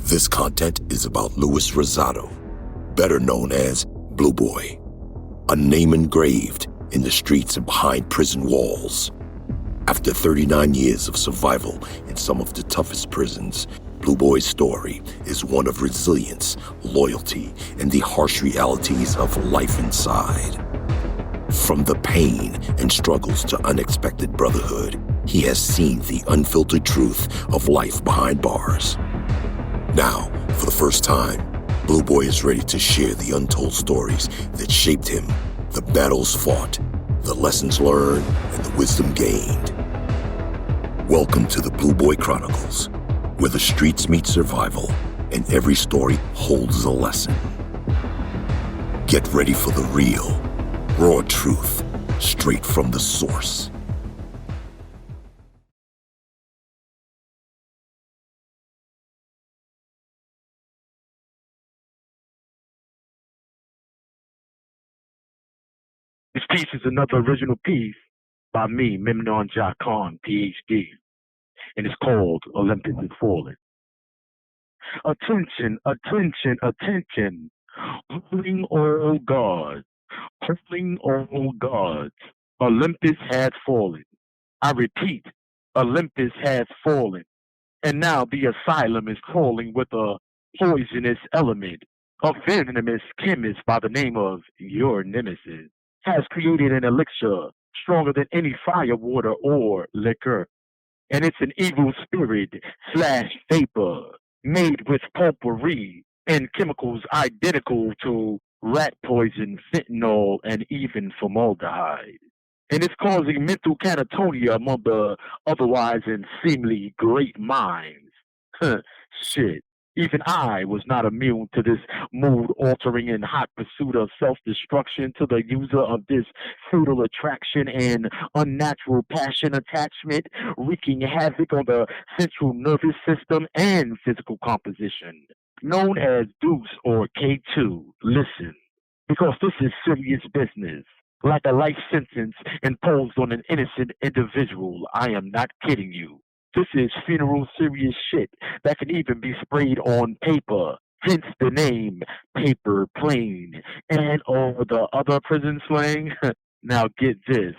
This content is about Luis Rosado, better known as BlueBoy, a name engraved in the streets and behind prison walls. After 39 years of survival in some of the toughest prisons, BlueBoy's story is one of resilience, loyalty, and the harsh realities of life inside. From the pain and struggles to unexpected brotherhood, he has seen the unfiltered truth of life behind bars. Now, for the first time, BlueBoy is ready to share the untold stories that shaped him, the battles fought, the lessons learned, and the wisdom gained. Welcome to the BlueBoy Chronicles, where the streets meet survival and every story holds a lesson. Get ready for the real, raw truth, straight from the source. This piece is another original piece by me, Mimnon, Jaakon, P.H.D, and it's called Olympus is Falling. Attention, attention, attention. Calling all gods, calling all gods. Olympus has fallen. I repeat, Olympus has fallen. And now the asylum is crawling with a poisonous element. A venomous chemist by the name of your nemesis has created an elixir stronger than any fire, water, or liquor. And it's an evil spirit / vapor made with potpourri and chemicals identical to rat poison, fentanyl, and even formaldehyde. And it's causing mental catatonia among the otherwise insanely great minds. Shit. Even I was not immune to this mood-altering and hot pursuit of self-destruction to the user of this futile attraction and unnatural passion attachment, wreaking havoc on the central nervous system and physical composition. Known as Deuce or K2, listen, because this is serious business. Like a life sentence imposed on an innocent individual. I am not kidding you. This is funeral serious shit that can even be sprayed on paper, hence the name Paper Plane. And all the other prison slang? Now get this,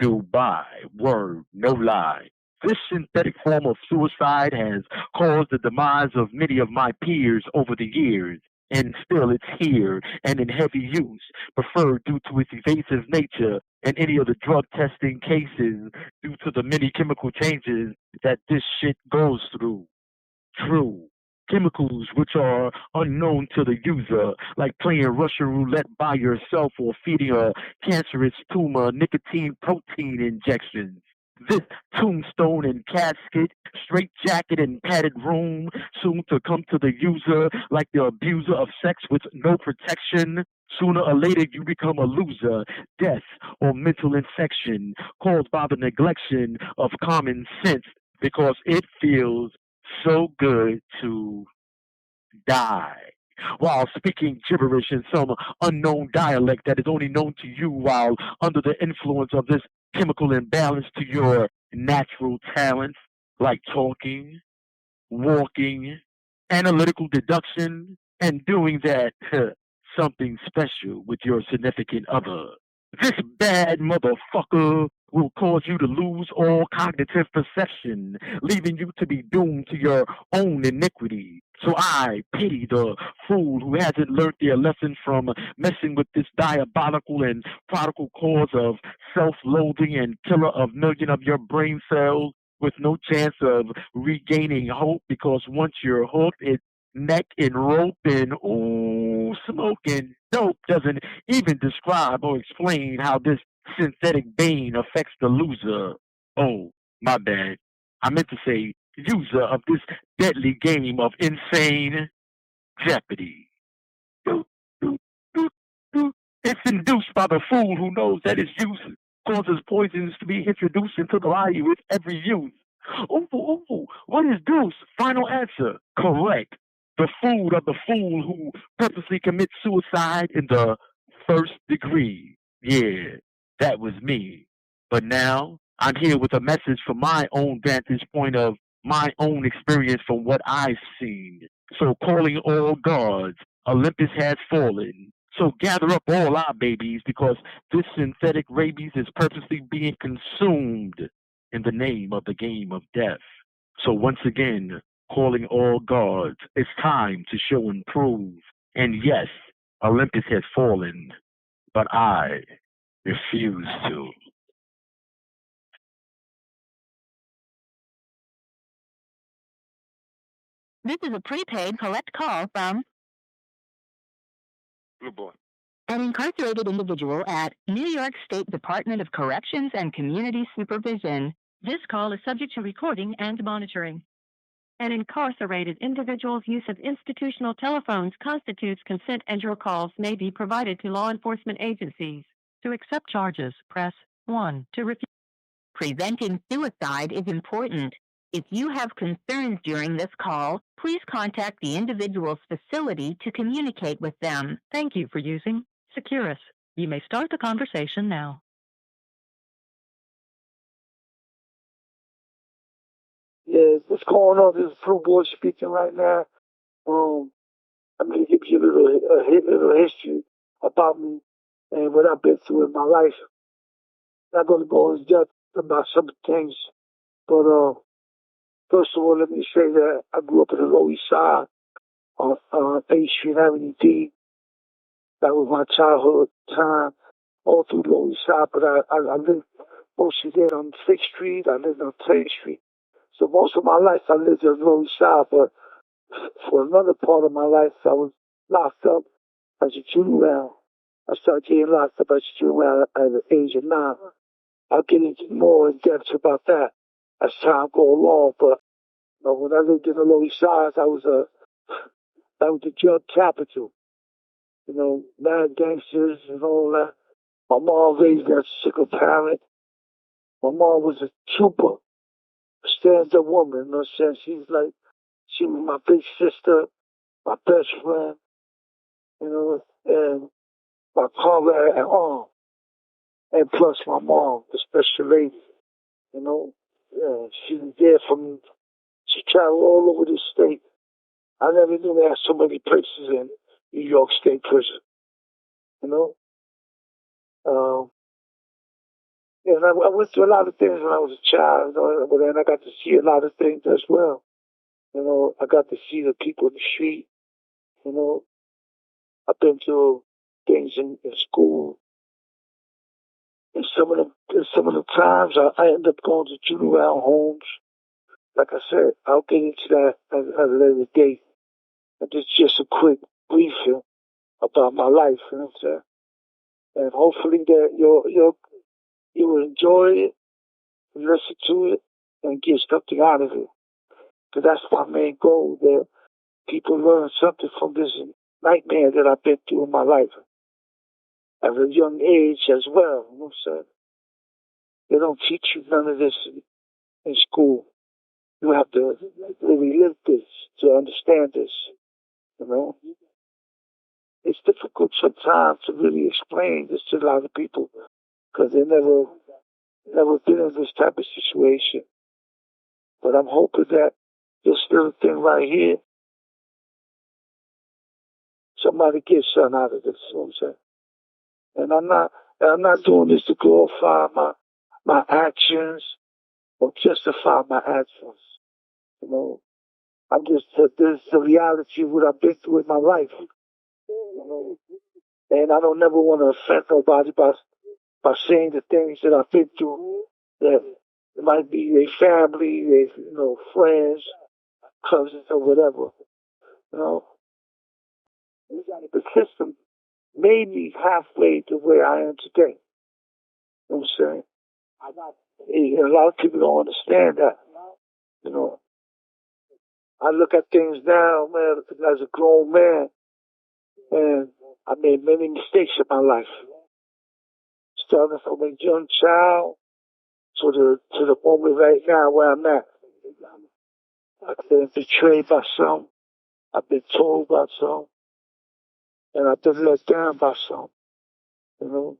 Dubai, word, no lie. This synthetic form of suicide has caused the demise of many of my peers over the years. And still it's here and in heavy use, preferred due to its evasive nature and any of the drug testing cases due to the many chemical changes that this shit goes through. True. Chemicals which are unknown to the user, like playing Russian roulette by yourself or feeding a cancerous tumor nicotine protein injections. This tombstone and casket, straight-jacket and padded room, soon to come to the user like the abuser of sex with no protection. Sooner or later you become a loser, death or mental infection caused by the neglection of common sense because it feels so good to die while speaking gibberish in some unknown dialect that is only known to you while under the influence of this chemical imbalance to your natural talents like talking, walking, analytical deduction, and doing that something special with your significant other. This bad motherfucker will cause you to lose all cognitive perception, leaving you to be doomed to your own iniquity. So I pity the fool who hasn't learned their lesson from messing with this diabolical and prodigal cause of self-loathing and killer of million of your brain cells with no chance of regaining hope because once you're hooked, it's neck and rope and ooh, smoking dope doesn't even describe or explain how this synthetic bane affects the loser. Oh, my bad. I meant to say user of this deadly game of insane jeopardy. It's induced by the fool who knows that its use causes poisons to be introduced into the body with every use. Ooh, what is deuce? Final answer. Correct. The food of the fool who purposely commits suicide in the first degree. Yeah, that was me. But now I'm here with a message from my own vantage point of my own experience from what I've seen. So calling all gods, Olympus has fallen. So gather up all our babies because this synthetic rabies is purposely being consumed in the name of the game of death. So once again, calling all gods, it's time to show and prove. And yes, Olympus has fallen, but I refuse to. This is a prepaid collect call from BlueBoy. an incarcerated individual at New York State Department of Corrections and Community Supervision. This call is subject to recording and monitoring. An incarcerated individual's use of institutional telephones constitutes consent, and your calls may be provided to law enforcement agencies. To accept charges, press 1. To refuse. Preventing suicide is important. If you have concerns during this call, please contact the individual's facility to communicate with them. Thank you for using Securus. You may start the conversation now. Yeah, what's going on? This is BlueBoy speaking right now. I'm going to give you a little history about me and what I've been through in my life. I'm not going to go in depth about some things, but first of all, let me say that I grew up in the Lower East Side on 8th Street Avenue D. That was my childhood time, all through the Lower East Side, but I lived mostly there on 6th Street. I lived on 10th Street. So most of my life I lived in the Lower East Side, but for another part of my life, I was locked up as a juvenile. I started getting locked up as a juvenile at the age of 9. I'll get into more in depth about that as time goes along. But when I lived in the Lower East Side, that was the drug capital. You know, mad gangsters and all that. My mom raised that single parent. My mom was a trooper, a stand-up woman. You know what I'm saying? She was my big sister, my best friend, you know, and my comrade at arms. And plus my mom, the special lady, you know. Yeah, she was there for me. She traveled all over the state. I never knew they had so many places in New York State Prison, you know. And I went through a lot of things when I was a child, you know, but then I got to see a lot of things as well. You know, I got to see the people in the street, you know. I've been through things in school. And some of the times I end up going to juvenile homes. Like I said, I'll get into that at a later date. And it's just a quick briefing about my life, you know what I'm saying? And hopefully that you will enjoy it, listen to it, and get something out of it. Because that's my main goal, that people learn something from this nightmare that I've been through in my life. At a young age as well, you know what I'm saying? They don't teach you none of this in school. You have to really live this to understand this, you know? It's difficult sometimes to really explain this to a lot of people because they never been in this type of situation. But I'm hoping that this little thing right here, somebody gets something out of this, you know what I'm saying? And I'm not doing this to glorify my actions or justify my actions, you know? I'm just, this is the reality of what I've been through in my life, you know? And I don't never want to offend nobody by saying the things that I've been through. That it might be their family, their friends, cousins, or whatever. You know, the system made me halfway to where I am today. You know what I'm saying? And a lot of people don't understand that. You know, I look at things now, man, as a grown man, and I made many mistakes in my life. Starting from a young child to the moment right now where I'm at. I've been betrayed by some. I've been told by some. And I've been let down by some. You know?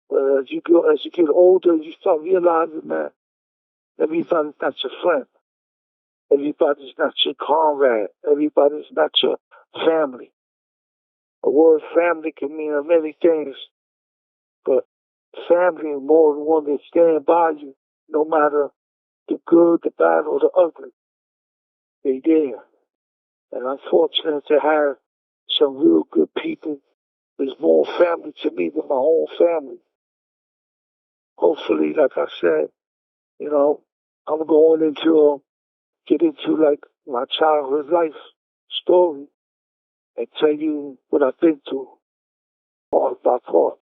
But as you get older, you start realizing that everybody's not your friend. Everybody's not your comrade. Everybody's not your family. The word family can mean many things, but family is more than one that stand by you, no matter the good, the bad, or the ugly. They there. And I'm fortunate to have some real good people. There's more family to me than my own family. Hopefully, like I said, you know, I'm going into get into like my childhood life story and tell you what I've been through, part by part.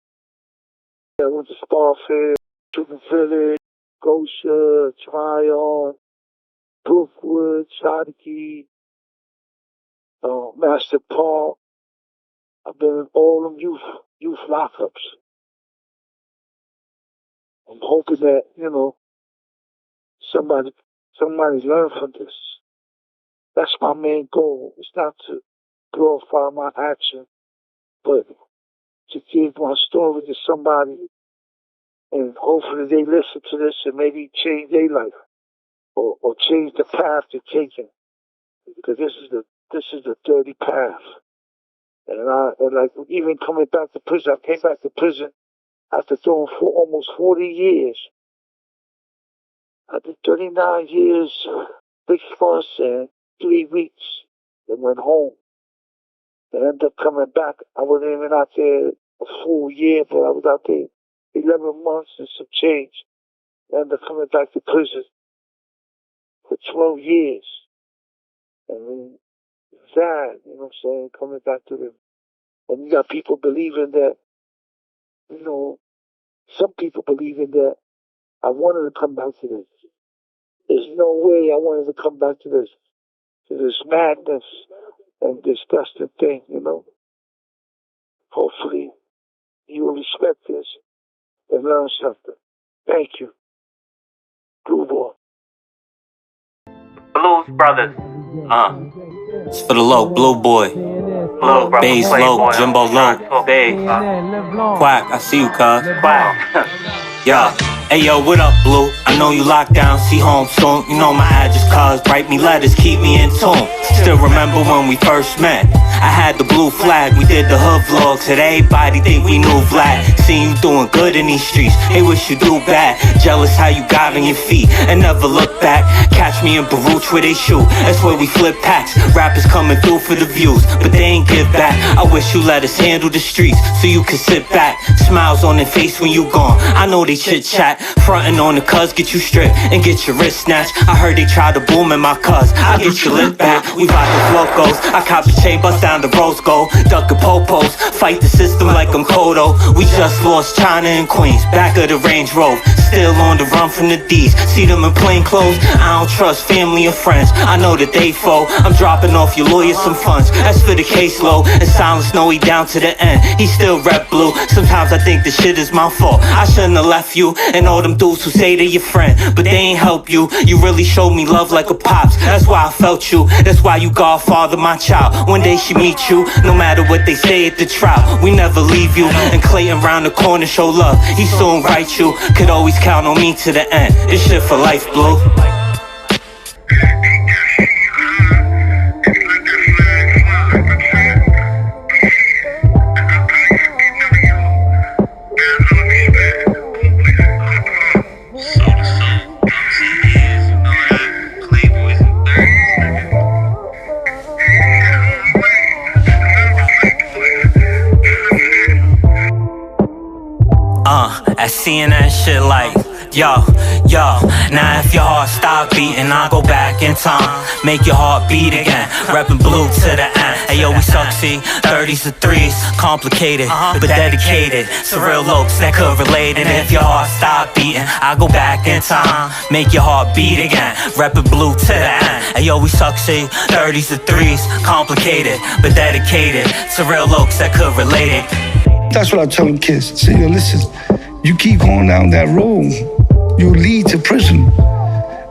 I went to Starfield, Sugar Village, Gosha, Tryon, Brookwood, Shadiki, Master Park. I've been in all them youth lockups. I'm hoping that, you know, somebody's learned from this. That's my main goal. It's not to glorify my action, but to give my story to somebody, and hopefully they listen to this and maybe change their life or change the path they're taking, because this is the dirty path. And like even coming back to prison, I came back to prison after doing for almost 40 years. I did 39 years, 6 months and 3 weeks, then went home. I ended up coming back. I wasn't even out there a full year, but I was out there 11 months and some change. I ended up coming back to prison for 12 years. And sad, you know what I'm saying, coming back to them. And you got people believing that, you know, some people believing that I wanted to come back to this. There's no way I wanted to come back to this madness and disgusting thing, you know. Hopefully you will respect this and learn something. Thank you. Blue Boy. Blues Brothers. It's for the low, Blue Boy. Blue Brothers. Bass low, Jimbo low. Quack, I see you, cuz. Quack. Yeah. Hey yo, what up, Blue? I know you locked down, see home soon. You know my address, cuz. Write me letters, keep me in tune. Still remember when we first met. I had the blue flag, we did the hood vlogs. Said everybody think we knew Vlad. Seen you doing good in these streets, they wish you do bad. Jealous how you got on your feet and never look back. Catch me in Baruch where they shoot, that's where we flip packs. Rappers coming through for the views, but they ain't give back. I wish you let us handle the streets so you could sit back. Smiles on their face when you gone, I know they chit chat. Frontin' on the cuz, get you stripped and get your wrist snatched. I heard they tried to boom in my cuz, I'll get your lip back. We ride the flocos, I cop a chain, bust down the rose gold. Duckin' popos, fight the system like I'm Kodo. We just lost China and Queens, back of the Range Rover. Still on the run from the D's, see them in plain clothes. I don't trust family or friends, I know that they foe. I'm dropping off your lawyer some funds, that's for the caseload. And Silence know he down to the end, he still rep blue. Sometimes I think this shit is my fault, I shouldn't have left you. And all them dudes who say they're your friend, but they ain't help you. You really showed me love like a pops, that's why I felt you. That's why you godfather my child, one day she meet you. No matter what they say at the trial, we never leave you. And Clayton round the corner show love, he soon write you. Could always count on me to the end, this shit for life, Blue. I seeing that shit like, yo, now if your heart stop beating, I'll go back in time, make your heart beat again, reppin' blue to the end. Hey yo, we succeed, 30s to 3s, complicated, but dedicated, surreal looks that could relate. And if your heart stop beating, I'll go back in time, make your heart beat again, reppin' blue to the end. Hey yo, we succeed, 30s to 3s, complicated, but dedicated, surreal looks that could relate. That's what I tell them kids. I say, yo, listen, you keep going down that road, you'll lead to prison.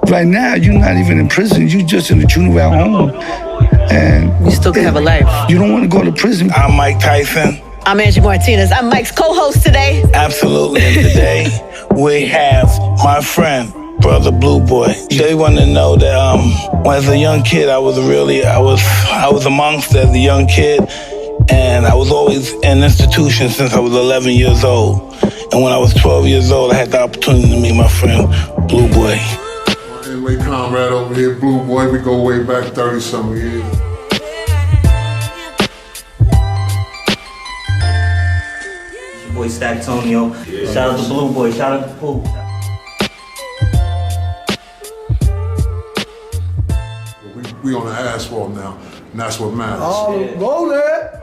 Right now, you're not even in prison, you're just in a juvenile home. And you still can have a life. You don't want to go to prison. I'm Mike Tyson. I'm Angie Martinez. I'm Mike's co-host today. Absolutely. And today, we have my friend, brother BlueBoy. They want to know that when as a young kid, I was a monster as a young kid, and I was always in institution since I was 11 years old. And when I was 12 years old, I had the opportunity to meet my friend BlueBoy. My inmate comrade over here, BlueBoy, we go way back 30-some years. Boy Stacctonio. Shout out to BlueBoy. Shout out to Pooh. We on the asphalt now, and that's what matters. Roll it.